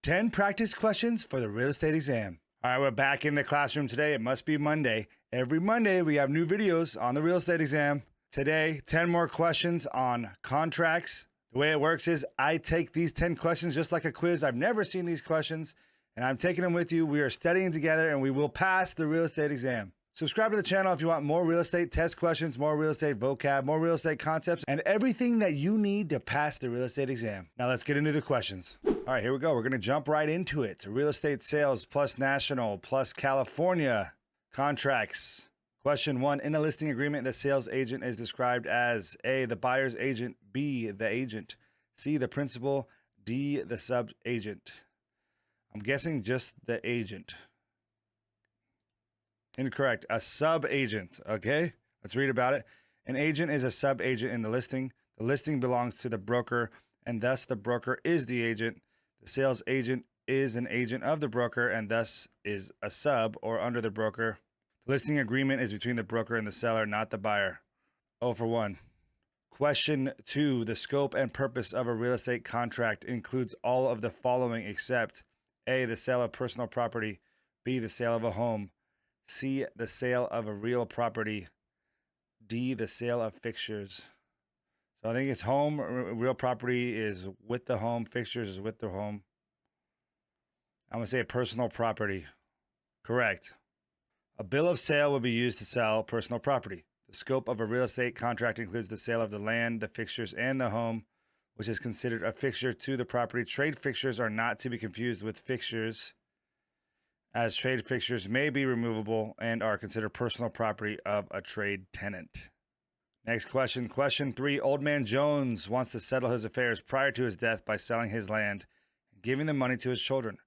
10 practice questions for the real estate exam. All right, we're back in the classroom today. It must be Monday. Every Monday, we have new videos on the real estate exam. Today, 10 more questions on contracts. The way it works is I take these 10 questions just like a quiz. I've never seen these questions, and I'm taking them with you. We are studying together, and we will pass the real estate exam. Subscribe to the channel if you want more real estate test questions, more real estate vocab, more real estate concepts, and everything that you need to pass the real estate exam. Now let's get into the questions. All right, here we go. We're going to jump right into it. Real estate sales plus national plus California contracts. Question 1. In a listing agreement, the sales agent is described as A, the buyer's agent, B, the agent, C, the principal, D, the sub-agent. I'm guessing just the agent. Incorrect. A sub-agent. Okay, let's read about it. An agent is a sub-agent in the listing. The listing belongs to the broker, and thus the broker is the agent. The sales agent is an agent of the broker, and thus is a sub or under the broker. The listing agreement is between the broker and the seller, not the buyer. 0 for 1. Question 2. The scope and purpose of a real estate contract includes all of the following except A, the sale of personal property, B, the sale of a home, C, the sale of a real property, D, the sale of fixtures. So I think it's home, real property is with the home, fixtures is with the home. I'm going to say personal property. Correct. A bill of sale will be used to sell personal property. The scope of a real estate contract includes the sale of the land, the fixtures, and the home, which is considered a fixture to the property. Trade fixtures are not to be confused with fixtures, as trade fixtures may be removable and are considered personal property of a trade tenant. Next question. Question 3. Old man Jones wants to settle his affairs prior to his death by selling his land and giving the money to his children.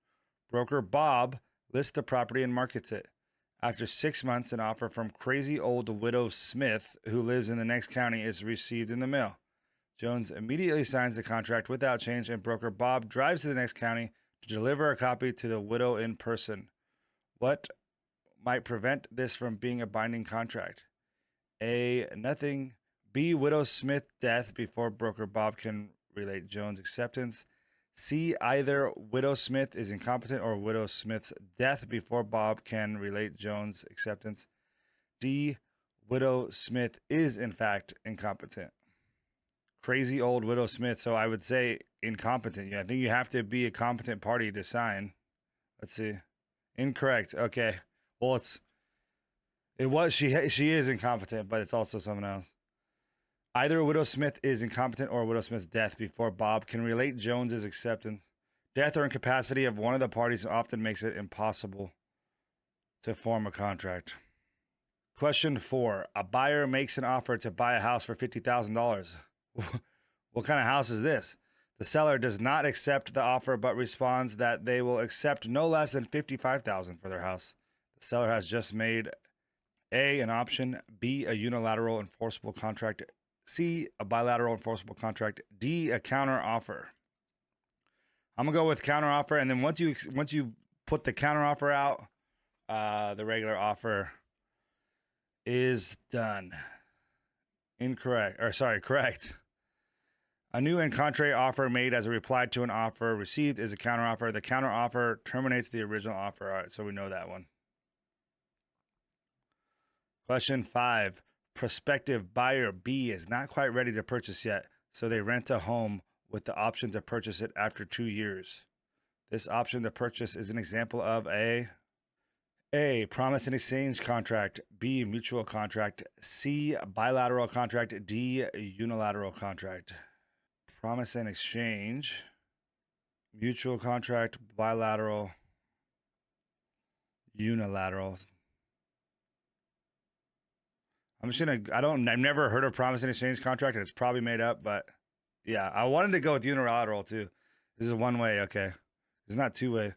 Broker Bob lists the property and markets it. After 6 months, an offer from crazy old widow Smith, who lives in the next county, is received in the mail. Jones immediately signs the contract without change, and broker Bob drives to the next county to deliver a copy to the widow in person. What might prevent this from being a binding contract? A, nothing. B, widow Smith death before broker Bob can relate Jones' acceptance. C, either widow Smith is incompetent or widow Smith's death before Bob can relate Jones' acceptance. D, widow Smith is in fact incompetent. Crazy old widow Smith, so I would say incompetent. Yeah, I think you have to be a competent party to sign. Let's see. Incorrect. Okay. Well, she is incompetent, but it's also someone else. Either widow Smith is incompetent or widow Smith's death before Bob can relate Jones's acceptance. Death or incapacity of one of the parties often makes it impossible to form a contract. Question 4. A buyer makes an offer to buy a house for $50,000. What kind of house is this? The seller does not accept the offer, but responds that they will accept no less than $55,000 for their house. The seller has just made A, an option, B, a unilateral enforceable contract, C, a bilateral enforceable contract, D, a counter offer. I'm gonna go with counter offer, and then once you put the counter offer out, the regular offer is done. Correct. A new and contrary offer made as a reply to an offer received is a counteroffer. The counteroffer terminates the original offer. All right, so we know that one. Question 5. Prospective buyer B is not quite ready to purchase yet, so they rent a home with the option to purchase it after 2 years. This option to purchase is an example of A, promise and exchange contract, B, mutual contract, C, bilateral contract, D, unilateral contract. Promise and exchange, mutual contract, bilateral, unilateral. I've never heard of promise and exchange contract, and it's probably made up, but yeah, I wanted to go with unilateral too. This is one way, okay. It's not two way.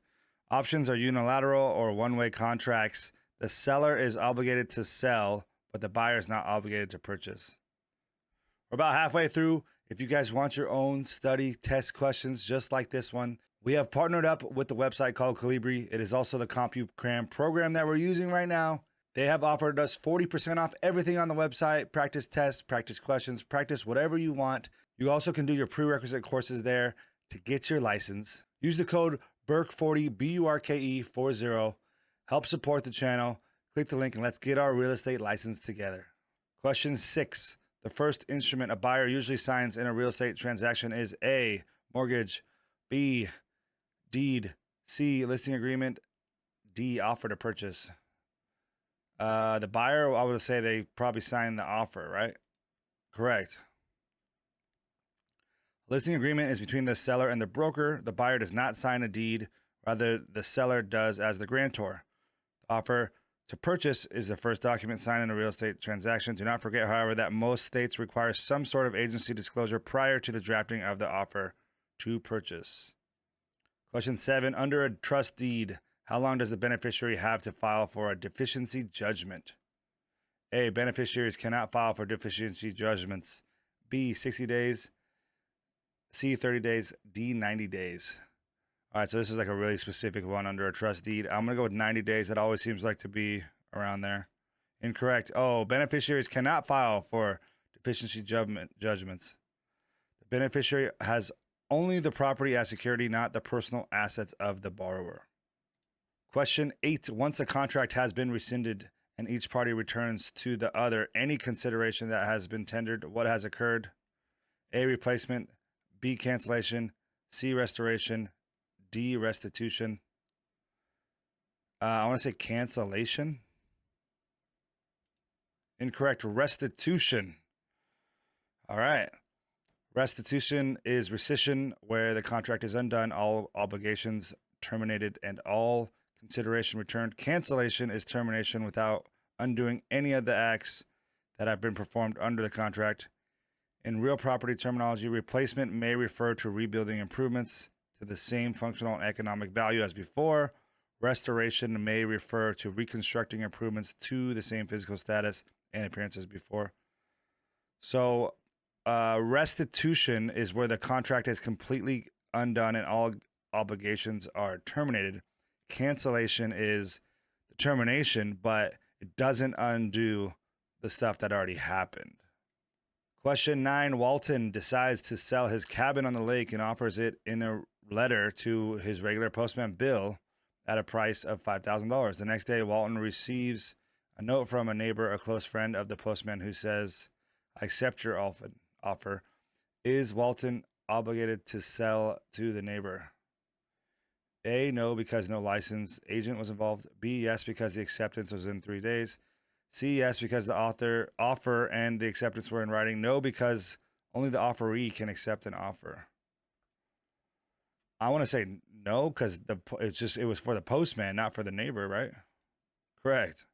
Options are unilateral or one-way contracts. The seller is obligated to sell, but the buyer is not obligated to purchase. We're about halfway through. If you guys want your own study test questions just like this one, we have partnered up with the website called Colibri. It is also the CompuCram program that we're using right now. They have offered us 40% off everything on the website. Practice tests, practice questions, practice whatever you want. You also can do your prerequisite courses there to get your license. Use the code Burke40, Burke40. Help support the channel. Click the link and let's get our real estate license together. Question 6. The first instrument a buyer usually signs in a real estate transaction is A, mortgage, B, deed, C, listing agreement, D, offer to purchase. The buyer, I would say they probably signed the offer, right? Correct. Listing agreement is between the seller and the broker. The buyer does not sign a deed. Rather, the seller does as the grantor. The offer to purchase is the first document signed in a real estate transaction. Do not forget, however, that most states require some sort of agency disclosure prior to the drafting of the offer to purchase. Question 7. Under a trust deed, how long does the beneficiary have to file for a deficiency judgment? A, beneficiaries cannot file for deficiency judgments. B, 60 days. C, 30 days. D, 90 days. All right, so this is like a really specific one under a trust deed. I'm going to go with 90 days. That always seems like to be around there. Incorrect. Oh, beneficiaries cannot file for deficiency judgments. The beneficiary has only the property as security, not the personal assets of the borrower. Question 8. Once a contract has been rescinded and each party returns to the other any consideration that has been tendered, what has occurred? A, replacement. B, cancellation. C, restoration. D, restitution. I want to say cancellation. Incorrect. Restitution. All right. Restitution is rescission, where the contract is undone, all obligations terminated, and all consideration returned. Cancellation is termination without undoing any of the acts that have been performed under the contract. In real property terminology, replacement may refer to rebuilding improvements to the same functional and economic value as before. Restoration may refer to reconstructing improvements to the same physical status and appearance as before. So restitution is where the contract is completely undone and all obligations are terminated. Cancellation is the termination, but it doesn't undo the stuff that already happened. Question 9. Walton decides to sell his cabin on the lake and offers it in a letter to his regular postman Bill at a price of $5,000. The next day, Walton receives a note from a neighbor, a close friend of the postman, who says, "I accept your offer." Is Walton obligated to sell to the neighbor? A, no, because no license agent was involved. B, yes, because the acceptance was in 3 days. C, yes, because the offer and the acceptance were in writing. No, because only the offeree can accept an offer. I want to say no, because it was for the postman, not for the neighbor, right? Correct.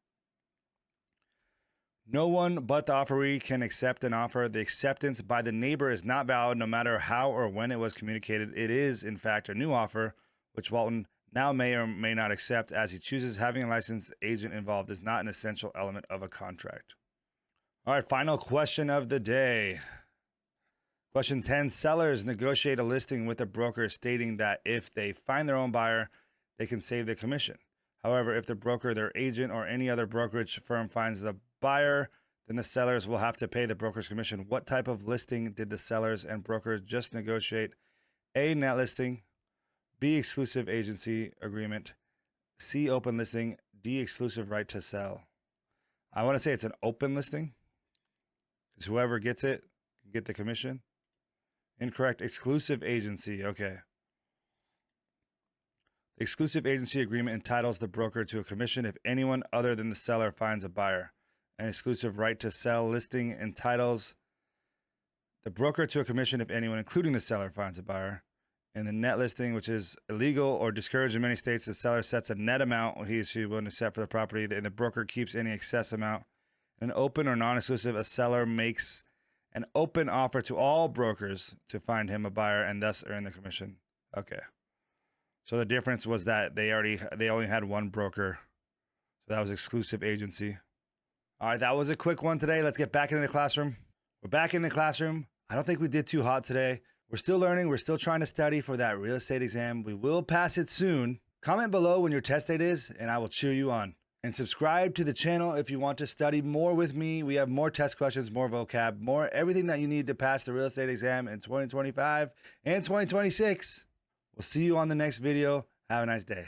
No one but the offeree can accept an offer. The acceptance by the neighbor is not valid no matter how or when it was communicated. It is, in fact, a new offer, which Walton now may or may not accept as he chooses. Having a licensed agent involved is not an essential element of a contract. All right, final question of the day. Question 10. Sellers negotiate a listing with a broker stating that if they find their own buyer, they can save the commission. However, if the broker, their agent, or any other brokerage firm finds the buyer, then the sellers will have to pay the broker's commission. What type of listing did the sellers and brokers just negotiate? A, net listing. B, exclusive agency agreement. C, open listing. D, exclusive right to sell. I want to say it's an open listing, because whoever gets it can get the commission. Incorrect. Exclusive agency. Okay. The exclusive agency agreement entitles the broker to a commission if anyone other than the seller finds a buyer. An exclusive right to sell listing entitles the broker to a commission if anyone, including the seller, finds a buyer. In the net listing, which is illegal or discouraged in many states, the seller sets a net amount he or she is willing to set for the property, and the broker keeps any excess amount. In an open or non-exclusive, a seller makes an open offer to all brokers to find him a buyer and thus earn the commission. Okay. So the difference was that they only had one broker. So that was exclusive agency. All right, that was a quick one today. Let's get back into the classroom. We're back in the classroom. I don't think we did too hot today. We're still learning. We're still trying to study for that real estate exam. We will pass it soon. Comment below when your test date is, and I will cheer you on. And subscribe to the channel if you want to study more with me. We have more test questions, more vocab, more everything that you need to pass the real estate exam in 2025 and 2026. We'll see you on the next video. Have a nice day.